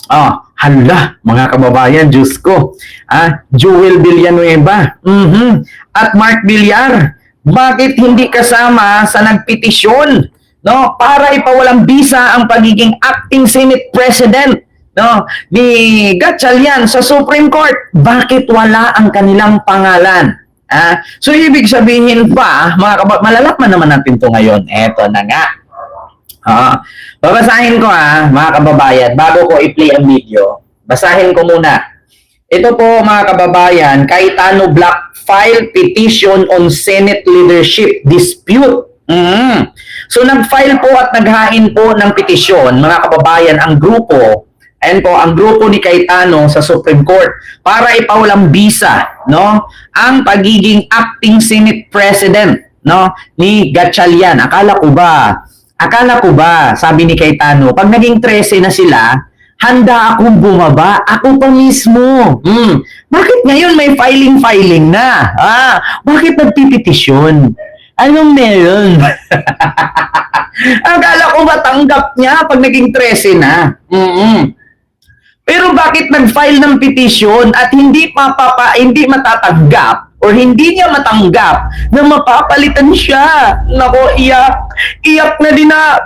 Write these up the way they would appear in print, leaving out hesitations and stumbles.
Hala, mga kababayan, Diyos ko. Joel Villanueva at Mark Villar, bakit hindi kasama sa nagpetisyon, no, para ipawalang bisa ang pagiging acting Senate President, no, ni Gatchalian sa Supreme Court? Bakit wala ang kanilang pangalan? So ibig sabihin pa, mga malalakman naman natin to ngayon. Eto na nga. Babasahin ko mga kababayan, bago ko i-play ang video, basahin ko muna. Ito po mga kababayan, Cayetano Black file petition on Senate leadership dispute. So nag-file po at naghain po ng petisyon, mga kababayan, ang grupo, ayan po, ang grupo ni Cayetano sa Supreme Court para ipawalang bisa, no, ang pagiging acting Senate President, no, ni Gatchalian. Akala ko ba, sabi ni Cayetano, pag naging 13 na sila, handa akong bumaba. Ako pa mismo. Bakit ngayon may filing na? Bakit nagpipetisyon? Anong meron? Akala ko ba tanggap niya pag naging 13 na? Pero bakit nag-file ng petition at hindi matatanggap or hindi niya matanggap na mapapalitan siya? Nako, iyak na din na,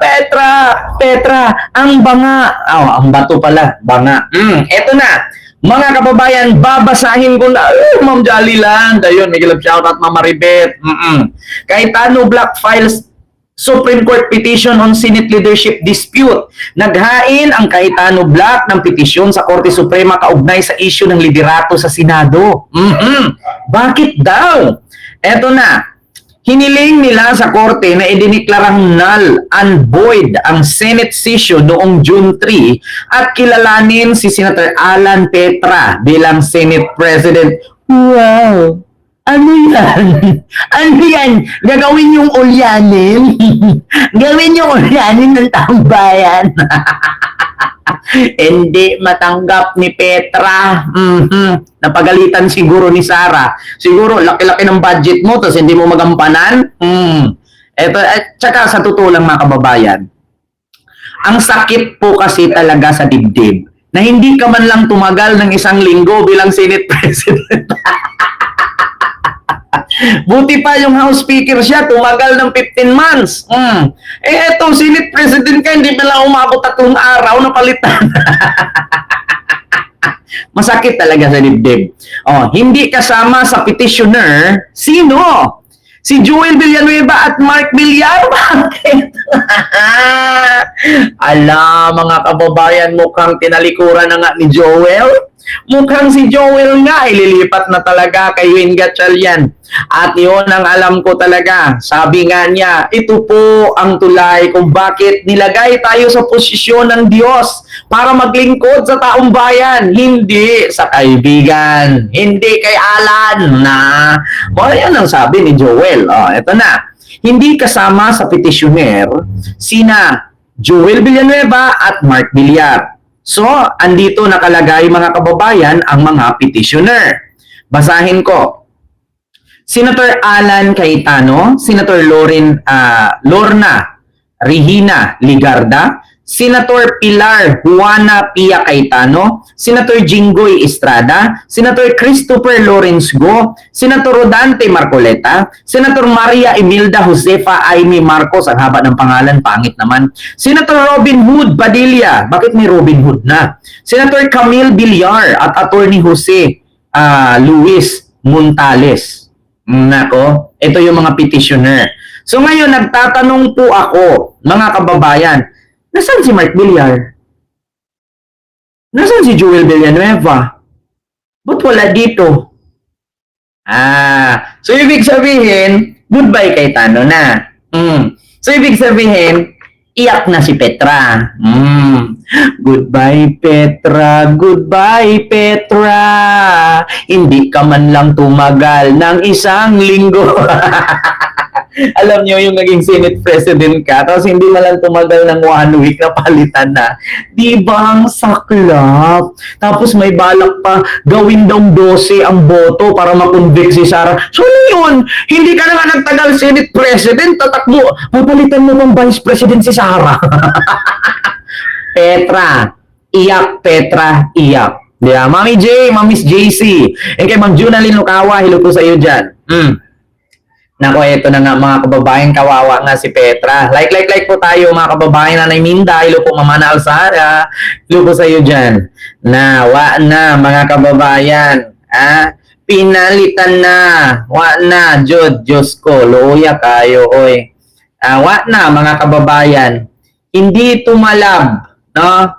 Petra, ang banga. Ang bato pala, banga. Eto na, mga kababayan, babasahin ko na. Ma'am Jolly Land, ayun, may kilap shout out, Mama Ribet. Cayetano Black files Supreme Court petition on Senate leadership dispute. Naghain ang Cayetano Black ng petisyon sa Korte Suprema kaugnay sa issue ng liderato sa Senado. Bakit daw? Eto na. Hiniling nila sa Korte na idiniklarang null and void ang Senate session noong June 3 at kilalanin si Senator Alan Petra bilang Senate President. Wow! Ano yan? Gagawin yung ulyanin? Gawin yung ulyanin ng taong bayan. Hindi matanggap ni Petra. Napagalitan siguro ni Sara. Siguro, laki-laki ng budget mo, tapos hindi mo magampanan. Eto, at saka sa totoo lang mga kababayan, ang sakit po kasi talaga sa dibdib na hindi ka man lang tumagal ng 1 linggo bilang Senate President. Buti pa yung House Speaker siya, tumagal ng 15 months. Etong Senate President ka, hindi pa lang umabot 3 araw na palitan. Masakit talaga sa dibdib. Hindi kasama sa petitioner, sino? Si Joel Villanueva at Mark Villar. Bakit? Mga kababayan, mukhang tinalikuran na nga ni Joel. Mukhang si Joel nga ililipat na talaga kay Win Gatchalian. At yun ang alam ko talaga. Sabi nga niya, ito po ang tulay kung bakit nilagay tayo sa posisyon ng Diyos para maglingkod sa taong bayan, hindi sa kaibigan, hindi kay Alan na. Yan ang sabi ni Joel. Ito na. Hindi kasama sa petitioner sina Joel Villanueva at Mark Villar. So, andito nakalagay mga kababayan ang mga petitioner. Basahin ko. Senator Alan Cayetano, Senator Lorna Regina Ligarda, Senator Pilar Juana Pia Cayetano, Senator Jinggoy Estrada, Senator Christopher Lawrence Go, Senator Rodante Marcoleta, Senator Maria Imelda Josefa Aimee Marcos, ang haba ng pangalan, pangit naman, Senator Robin Hood Padilla, bakit may Robin Hood na? Senator Camille Villar at Attorney Jose Luis Montales. Nako, ito yung mga petitioner. So ngayon, nagtatanong po ako, mga kababayan, nasaan si Mark Villar? Nasaan si Joel Villanueva? Ba't wala dito? So ibig sabihin, goodbye Cayetano na. So ibig sabihin, iyak na si Petra. Goodbye Petra, goodbye Petra. Hindi ka man lang tumagal ng 1 linggo. Alam nyo yung naging Senate President ka, tapos hindi na lang tumagal ng 1 week na palitan na. Di ba ang saklap? Tapos may balak pa, gawin daw 12 ang boto para makonvict si Sara. So ano yun? Hindi ka na nga nagtagal Senate President, tatakbo, papalitan mo ng Vice President si Sara. Petra, iyak, Petra, iyak. Di ba? Mami J, Mamis JC. And kay Ma'am Junalyn Lucawa, hello po sa iyo dyan. Nako, eto na nga mga kababayan, kawawa nga si Petra. Like po tayo mga kababayan. Nanay Minda, hello po Mama na Alsara. Hello po sa iyo dyan. Wa na mga kababayan. Pinalitan na. Wa na, Diyos ko. Luya kayo, oy. Wa na mga kababayan. Hindi tumalab, no?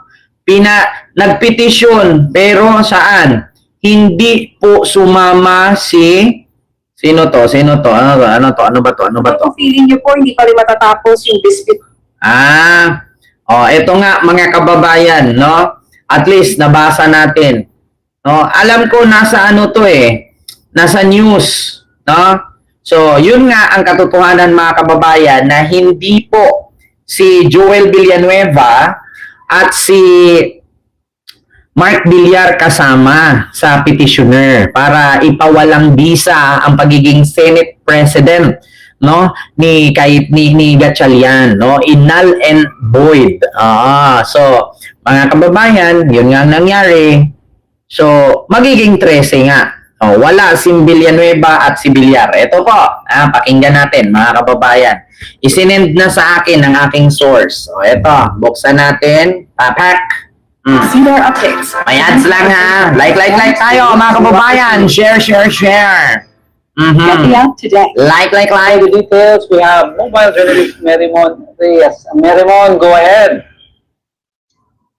Nagpetisyon, pero saan? Hindi po sumama si... Sino to? Ano ba to? Kung feeling niyo po, hindi pa rin matatapos yung dispute. Ito nga mga kababayan, no? At least nabasa natin. No? Alam ko nasa ano to nasa news, no? So, yun nga ang katotohanan mga kababayan na hindi po si Joel Villanueva at si Mark Villar kasama sa petitioner para ipawalang bisa ang pagiging Senate President, no, ni Gatchalian, no, null and void. So mga kababayan, yun nga nangyari. So magiging 13 nga. Wala si Villanueva at si Villar. Ito po, pakinggan natin mga kababayan. Isinend na sa akin ng aking source. Ito, buksan natin. Papak. Senior updates. May ads lang ha. Like tayo mga kababayan. Share. Get the out today. Like. The details, we have mobile journalist Merimon Reyes. Merimon, go ahead.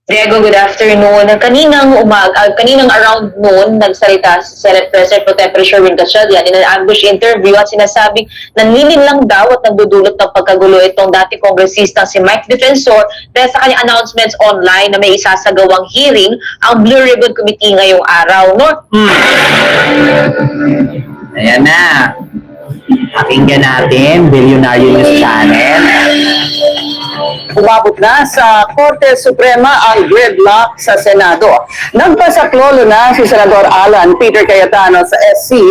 Diego, good afternoon. Kaninang around noon, nagsalita si Senate President Pro Tempore Sherwin Gatchalian in an ambush interview at sinasabing nanlilin lang daw at nagdudulot ng pagkagulo itong dati kongresistang si Mike Defensor dahil sa kanyang announcements online na may isasagawang hearing ang Blue Ribbon Committee ngayong araw. No? Ayan na. Pakinggan natin. Billionaire News Channel. Umabot na sa Korte Suprema ang gridlock sa Senado. Nagpasaklolo na si Senador Alan Peter Cayetano sa SC.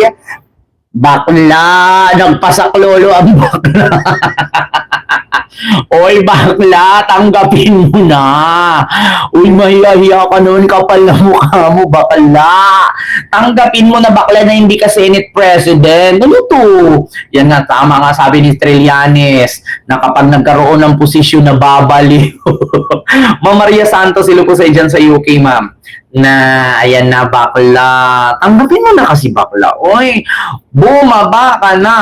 Bakla! Nagpasaklolo ang bakla. Oy, bakla! Tanggapin mo na! Uy, mahiya-hiya ka noon, kapal na mukha mo, bakla! Tanggapin mo na bakla na hindi ka Senate President. Ano to? Yan nga, tama nga sabi ni Trillanes na kapag nagkaroon ng posisyon na babaliw. Ma'am Maria Santos, silo po sa dyan sa UK, ma'am. Na ayan na bakla. Tanggapin mo na kasi bakla. Oy, bumaba ka na.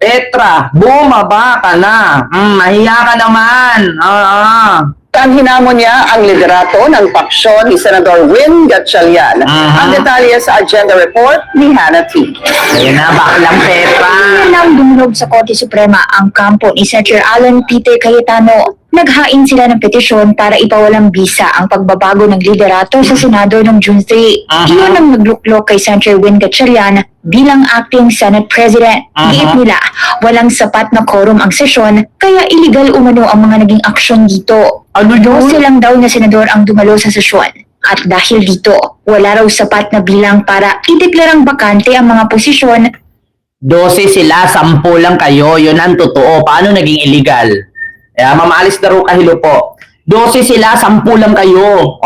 Petra, bumaba ka na. Mahiya ka naman. Ang hinamon niya ang liderato ng paksyon ni Senador Win Gatchalian. Ang detalye sa agenda report ni Hannah T. Ayan na, baklang Petra. Nang dumulog sa Korte Suprema ang kampo ni Senator Alan Peter Cayetano, naghain sila ng petisyon para ipawalang bisa ang pagbabago ng liderato sa Senado noong June 3. Iyon ang nagluklok kay Senator Win Gatchalian bilang acting Senate President. Giit nila, walang sapat na quorum ang sesyon, kaya illegal umano ang mga naging aksyon dito. Ano yun? 12 lang daw na senador ang dumalo sa sesyon. At dahil dito, wala raw sapat na bilang para ideklarang bakante ang mga posisyon. 12 sila, 10 lang kayo. Yun ang totoo. Paano naging illegal? Ma'am Alice Daro Kahilo po. 12 sila, 10 lang kayo.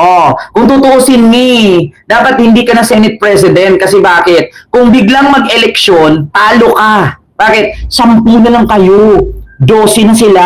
Kung tutuusin ni, dapat hindi ka na Senate President. Kasi bakit? Kung biglang mag-eleksyon, talo ka. Bakit? 10 na lang kayo. 12 na sila.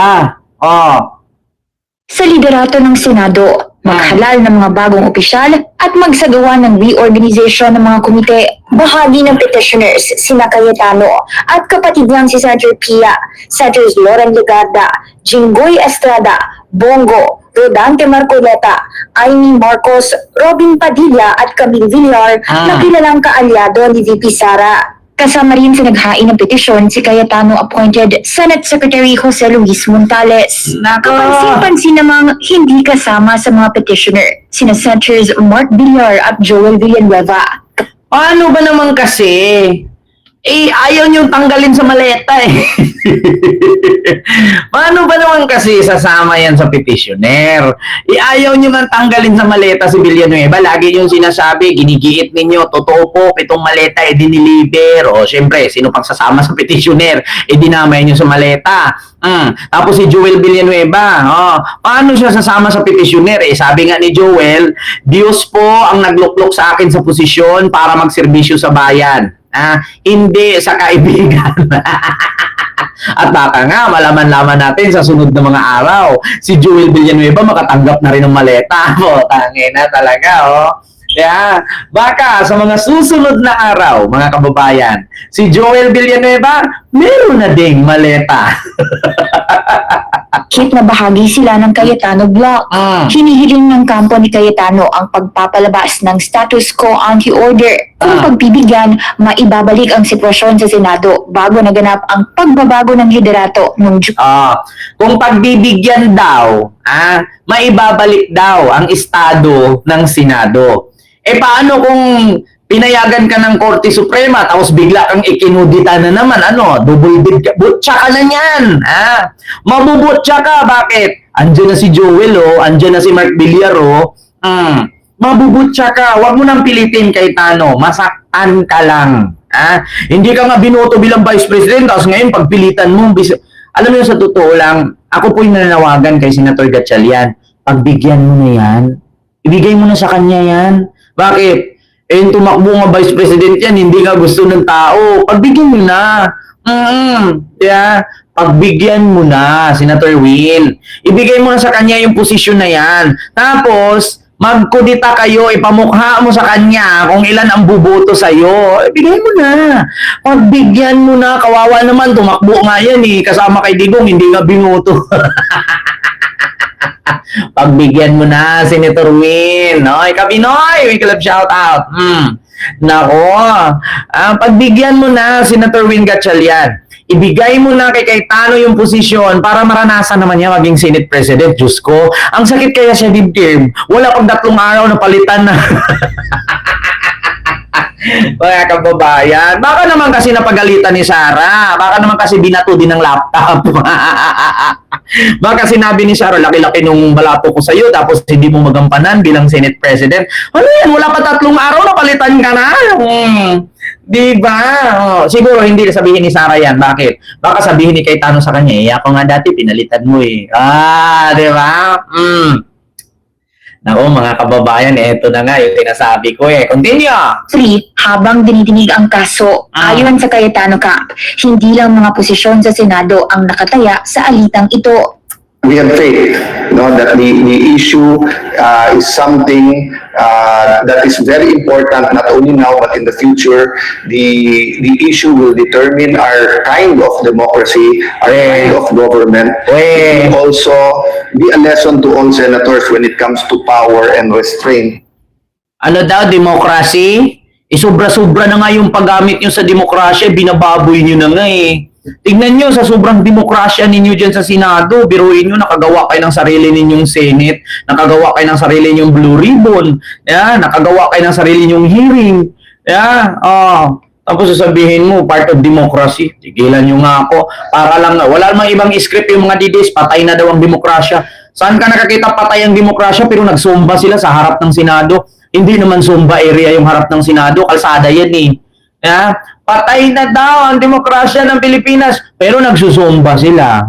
Sa liderato ng Senado, maghalal ng mga bagong opisyal at magsagawa ng reorganization ng mga komite. Bahagi ng petitioners, sina Cayetano at kapatid niyang si Senator Pia, Senators Loren Legarda, Jinggoy Estrada, Bongo, Rodante Marcoleta, Amy Marcos, Robin Padilla at Camille Villar na kilalang kaalyado ni VP Sara. Kasama rin sa naghain ng petisyon si Cayetano appointed Senate Secretary Jose Luis Montales. Kapansin-pansin namang hindi kasama sa mga petitioner, sina Senators Mark Villar at Joel Villanueva. Paano ba naman kasi? ayaw niyong tanggalin sa maleta eh. Paano ba naman kasi sasama yan sa petitioner? Ayaw niyo man tanggalin sa maleta si Villanueva. Lagi yung sinasabi, ginigiit ninyo, totoo po, itong maleta diniliver. O, syempre, sino pang sasama sa petitioner? Dinamay niyo sa maleta. Tapos si Joel Villanueva, paano siya sasama sa petitioner? Sabi nga ni Joel, Diyos po ang nagluklok sa akin sa posisyon para magserbisyo sa bayan. Hindi sa kaibigan. At baka nga, malaman-laman natin sa sunod na mga araw, si Joel Villanueva makatanggap na rin ng maleta. Tangina talaga, Yeah. Baka sa mga susunod na araw, mga kababayan, si Joel Villanueva, meron na ding maleta. Kahit na bahagi sila ng Cayetano Block. Hinihiling ng kampo ni Cayetano ang pagpapalabas ng status quo anti-order. Kung pagbibigyan, maibabalik ang sitwasyon sa Senado bago naganap ang pagbabago ng liderato ng Kung pagbibigyan daw, maibabalik daw ang estado ng Senado. Paano kung pinayagan ka ng Korte Suprema tapos bigla kang ikinudita na naman, double bid ka, butya ka na yan, mabubutya ka, bakit? Andiyan na si Joel, andiyan na si Mark Villar, mabubutya ka, wag mo nang pilitin kay Tano, masaktan ka lang, hindi ka nga binoto bilang Vice President, tapos ngayon pagpilitan mo, alam mo yun, sa totoo lang, ako po yung nananawagan kay Senator Gatchalian, pagbigyan mo na yan, ibigay mo na sa kanya yan, bakit? Yung tumakbo nga Vice President yan, hindi nga gusto ng tao. Pagbigyan mo na. Pagbigyan mo na, Senator Win. Ibigay mo na sa kanya yung posisyon na yan. Tapos, magkudita kayo, ipamukha mo sa kanya kung ilan ang buboto sa'yo. Ibigay mo na. Pagbigyan mo na. Kawawa naman, tumakbo nga yan kasama kay Digong, hindi nga binoto. Pagbigyan mo na, Senator Win. Kabinoy, we club shout out. Nako. Pagbigyan mo na, Senator Win Gatchalian. Ibigay mo na kay Cayetano yung posisyon para maranasan naman niya maging Senate President. Diyos ko, ang sakit kaya siya dibdib. Wala pang 3 araw na palitan na. Mga kababayan, baka naman kasi napagalitan ni Sara. Baka naman kasi binato din ng laptop. Baka sinabi ni Sara, laki-laki nung balato ko sa'yo, tapos hindi mo magampanan bilang Senate President. Ano yan? Wala pa 3 araw na palitan ka na. Diba? Siguro hindi sabihin ni Sara yan. Bakit? Baka sabihin ni Cayetano sa kanya, ako nga dati pinalitan mo diba? Nako mga kababayan, ito na nga yung sinasabi ko Continue! 3. Habang dinidinig ang kaso, ayon sa Cayetano Camp, hindi lang mga posisyon sa Senado ang nakataya sa alitang ito. We have faith, that the issue is something that is very important, not only now but in the future. The issue will determine our kind of democracy, our kind of government. It will also be a lesson to all senators when it comes to power and restraint. Ano daw, democracy? Sobra-sobra na nga yung paggamit nyo sa demokrasya, binababoy nyo na nga Tignan nyo, sa sobrang demokrasya ninyo dyan sa Senado, biruin nyo, nakagawa kayo ng sarili ninyong Senate, nakagawa kayo ng sarili ninyong Blue Ribbon, nakagawa kayo ng sarili ninyong hearing, tapos sasabihin mo, part of democracy, tigilan nyo nga ako, para lang, wala namang ibang script yung mga didis, patay na daw ang demokrasya. Saan ka nakakita patay ang demokrasya, pero nagsumba sila sa harap ng Senado? Hindi naman sumba area yung harap ng Senado, kalsada yan patay na daw ang demokrasya ng Pilipinas, pero nagsusumba sila.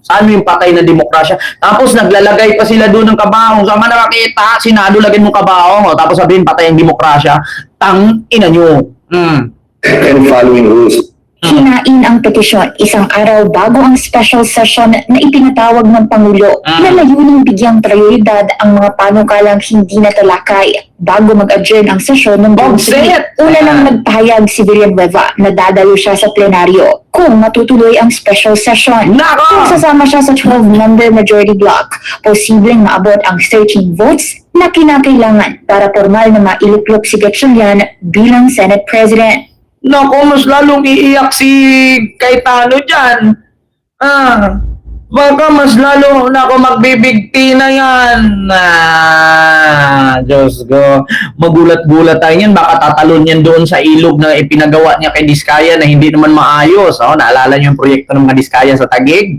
Saan yung patay na demokrasya? Tapos naglalagay pa sila doon ng kabaong. Saan ka nakakita? Senado lagyan mong kabaong. Tapos sabihin patay ang demokrasya. Tang-ina nyo. And following rules. Hinain ang petisyon isang araw bago ang special session na ipinatawag ng Pangulo na layuning bigyang prioridad ang mga panukalang hindi natalakay bago mag-adjourn ang sesyon ng Senate. Una nang nagpahayag si Villanueva na dadalo siya sa plenaryo kung matutuloy ang special session. Kung sasama siya sa 12-member majority block, posibleng maabot ang 13 votes na kinakailangan para formal na mailuklok si Gatchalian bilang Senate President. Naku, mas lalong iiyak si Cayetano dyan. Baka mas lalo na ako magbibigti na yan. Diyos ko. Magulat-gulat tayo yan. Baka tatalon yan doon sa ilog na ipinagawa niya kay Diskaya na hindi naman maayos. Naalala niyo yung proyekto ng mga Diskaya sa Taguig?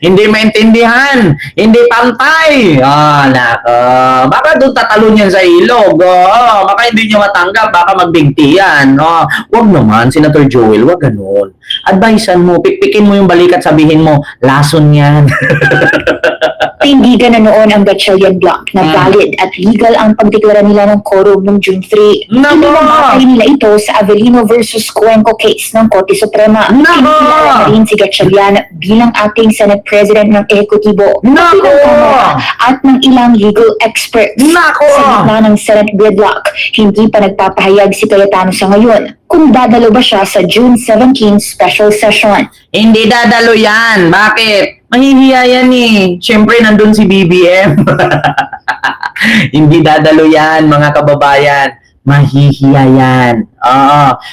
Hindi maintindihan. Hindi pantay. Nako. Baka doon tatalon yan sa ilog. Baka hindi niya matanggap. Baka magbigti yan. Wag naman, Senator Joel. Wag ganun. Advisean mo. Pikpikin mo yung balikat. Sabihin mo, lason yan. Tindigan na noon ang Gatchalian Block na valid at legal ang pagdeklara nila ng quorum noong June 3. Nako! Inilabatay nila ito sa Avellino versus Cuenco case ng Korte Suprema. Nako! Kinikilala rin si Gatchalian bilang acting Senate President ng Ehekutibo Nako! at ng ilang legal experts. Nako! Sa gitna ng Senate gridlock, hindi pa nagpapahayag si Cayetano sa ngayon kung dadalo ba siya sa June 17 special session. Hindi dadalo yan. Bakit? Mahihiya yan eh. Siyempre, nandun si BBM. Hindi dadalo yan, mga kababayan. Mahihiya yan.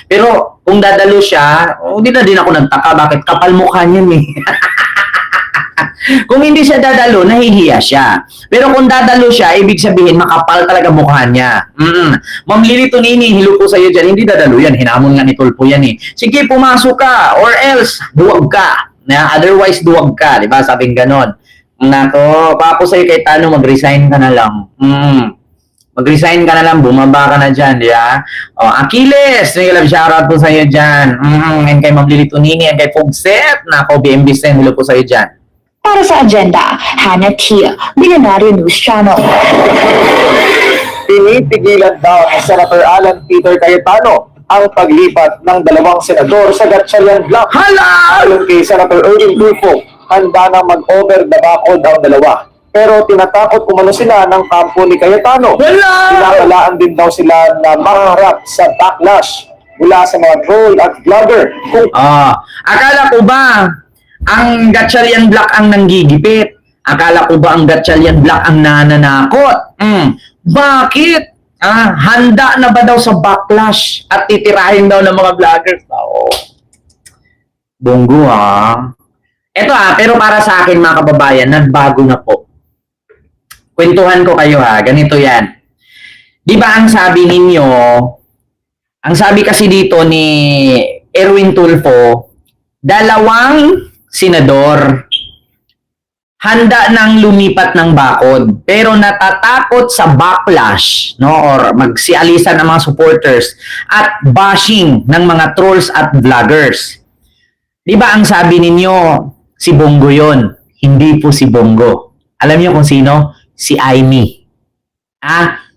Pero kung dadalo siya, hindi na din ako nagtaka. Bakit? Kapal mukha niyan eh. Kung hindi siya dadalo, nahihiya siya. Pero kung dadalo siya, ibig sabihin, makapal talaga mukha niya. Ma'am Lili Tonini, hilo po sa'yo dyan. Hindi dadalo yan. Hinamon nga ni Tulfo yan eh. Sige, pumasok ka. Or else, duwag ka. Otherwise, duwag ka. Diba? Sabing ganon. Nako, papo sa'yo kay Tano, mag-resign ka na lang. Mag-resign ka na lang, bumaba ka na dyan, di ba? Achilles, shoutout po sa'yo dyan. And kay Ma'am Lili Tonini, and kay Fogset. Nako, BMB Sen, hilo po sa'yo dyan. Para sa agenda, Hannah T. Binario News Channel. Pinipigilan daw ni Senator Alan Peter Cayetano ang paglipat ng dalawang senador sa Gatchalian Block. Hala! Ayon kay Senator Erwin Tulfo, handa na mag-over the background ang dalawa. Pero tinatakot umano sila ng kampo ni Cayetano. Hala! Pinapalaan din daw sila na maharap sa backlash mula sa mga troll at vlogger. Kung Akala ko ba ang Gatchalian Block ang nanggigipit? Akala ko ba ang Gatchalian Block ang nananakot? Bakit? Handa na ba daw sa backlash at titirahin daw ng mga vloggers? Bonggo Ito pero para sa akin mga kababayan, nagbago na po. Kwentuhan ko kayo ganito yan. Di ba ang sabi ninyo, ang sabi kasi dito ni Erwin Tulfo, dalawang senador handa nang lumipat ng bakod pero natatakot sa backlash or magsialisan ng mga supporters at bashing ng mga trolls at vloggers. Di ba ang sabi ninyo, si Bongo yon? Hindi po si Bongo. Alam niyo kung sino? Si Aimee.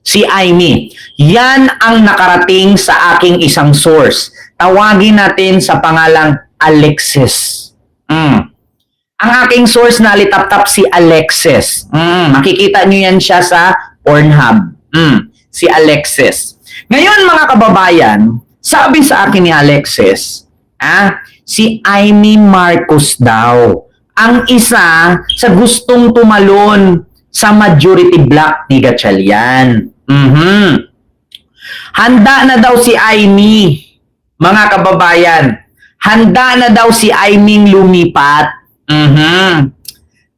Si Aimee. Yan ang nakarating sa aking isang source. Tawagin natin sa pangalang Alexis. Ang aking source na litap-tap si Alexis. Makikita nyo yan siya sa Pornhub. Si Alexis. Ngayon mga kababayan, sabi sa akin ni Alexis, si Aimee Marcos daw ang isa sa gustong tumalon sa majority block ni Gatchalian. Handa na daw si Aimee, mga kababayan. Handa na daw si Aimee lumipat.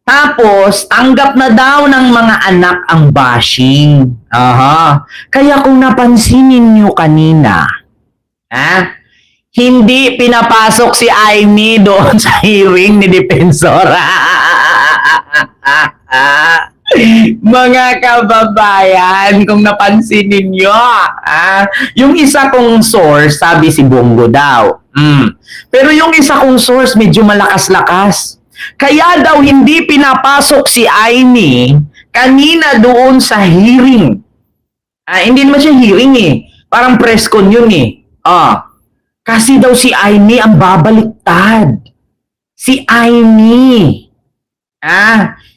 Tapos, tanggap na daw ng mga anak ang bashing. Kaya kung napansinin nyo kanina, hindi pinapasok si Aimee doon sa hearing ni Defensor. Mga kababayan, kung napansin ninyo, yung isa kong source, sabi si Bongo daw. Pero yung isa kong source, medyo malakas-lakas. Kaya daw hindi pinapasok si Aimee kanina doon sa hearing. Hindi naman siya hearing Parang press con yun Kasi daw si Aimee ang babaliktad. Si Aimee.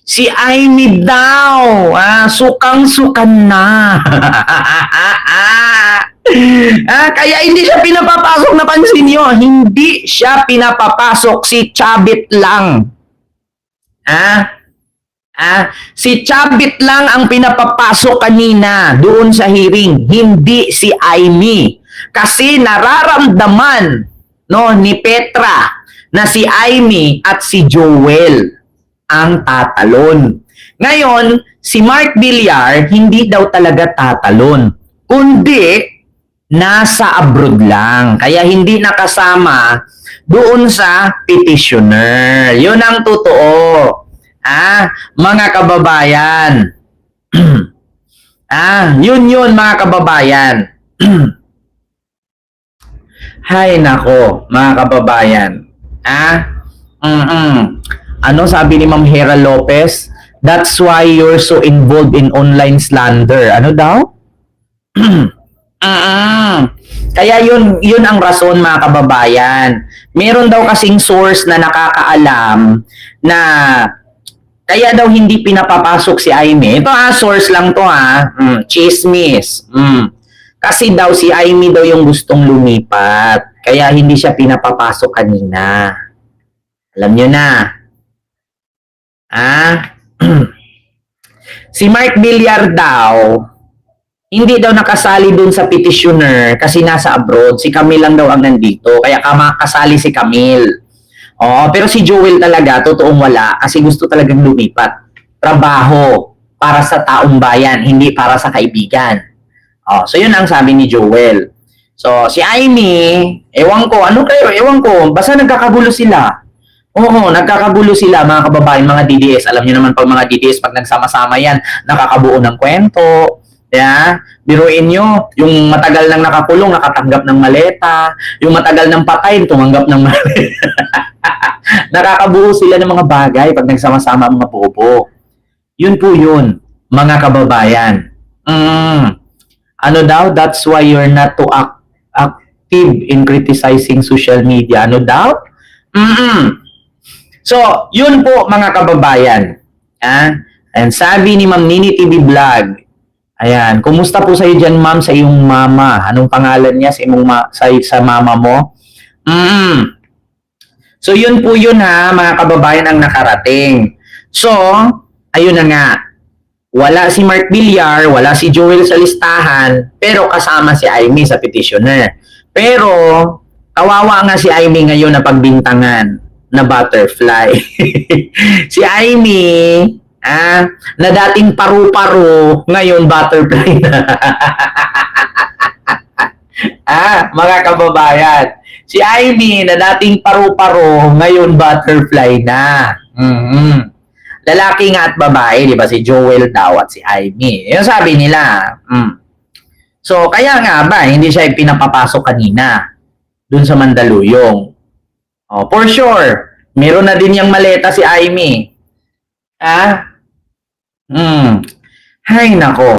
Si Aimee daw. Sukang-sukan na. Kaya hindi siya pinapapasok, napansin nyo. Hindi siya pinapapasok. Si Chabit lang. Si Chabit lang ang pinapapasok kanina doon sa hearing. Hindi si Aimee. Kasi nararamdaman ni Petra na si Aimee at si Joel ang tatalon. Ngayon, si Mark Villar hindi daw talaga tatalon, kundi nasa abroad lang. Kaya hindi nakasama doon sa petitioner. Yun ang totoo. Mga kababayan. Yun mga kababayan. Hay nako, mga kababayan. Ano sabi ni Ma'am Hera Lopez? That's why you're so involved in online slander. Ano daw? Kaya yun ang rason, mga kababayan. Meron daw kasing source na nakakaalam na kaya daw hindi pinapapasok si Aimee. Ito source lang to chismis. Kasi daw si Aimee daw yung gustong lumipat. Kaya hindi siya pinapapasok kanina. Alam nyo na. Si Mark Villar daw, hindi daw nakasali dun sa petitioner kasi nasa abroad. Si Camille lang daw ang nandito. Kaya kasali si Camille. Pero si Joel talaga, totoong wala kasi gusto talagang lumipat. Trabaho para sa taong bayan, hindi para sa kaibigan. So yun ang sabi ni Joel. So si Aimee, ewan ko, basta nagkakagulo sila. Oo, nagkakagulo sila, mga kababayan, mga DDS. Alam niyo naman pag mga DDS, pag nagsama-sama yan, nakakabuo ng kwento. Biruin nyo, yung matagal nang nakakulong, nakatanggap ng maleta. Yung matagal nang patay, tumanggap ng maleta. Nakakabuo sila ng mga bagay pag nagsama-sama ang mga bobo. Yun po yun, mga kababayan. Ano daw? That's why you're not too active in criticizing social media. Ano daw? So, yun po, mga kababayan. And sabi ni Ma'am Nini TV Vlog, ayan, kumusta po sa iyo dyan, ma'am, sa iyong mama? Anong pangalan niya sa mama mo? So, yun po yun mga kababayan ang nakarating. So, ayun na nga. Wala si Mark Villar, wala si Joel sa listahan, pero kasama si Aimee sa petitioner. Pero, kawawa nga si Aimee ngayon na pagbintangan na butterfly. Si Aimee, na dating paru-paro, ngayon butterfly na. Mga kababayan, si Aimee na dating paru-paro, ngayon butterfly na. Lalaki nga at babae, di ba? Si Joel daw at si Aimee. Yung sabi nila. So, kaya nga ba, hindi siya pinapapasok kanina dun sa Mandaluyong. For sure, meron na din yung maleta si Aimee. Hay nako.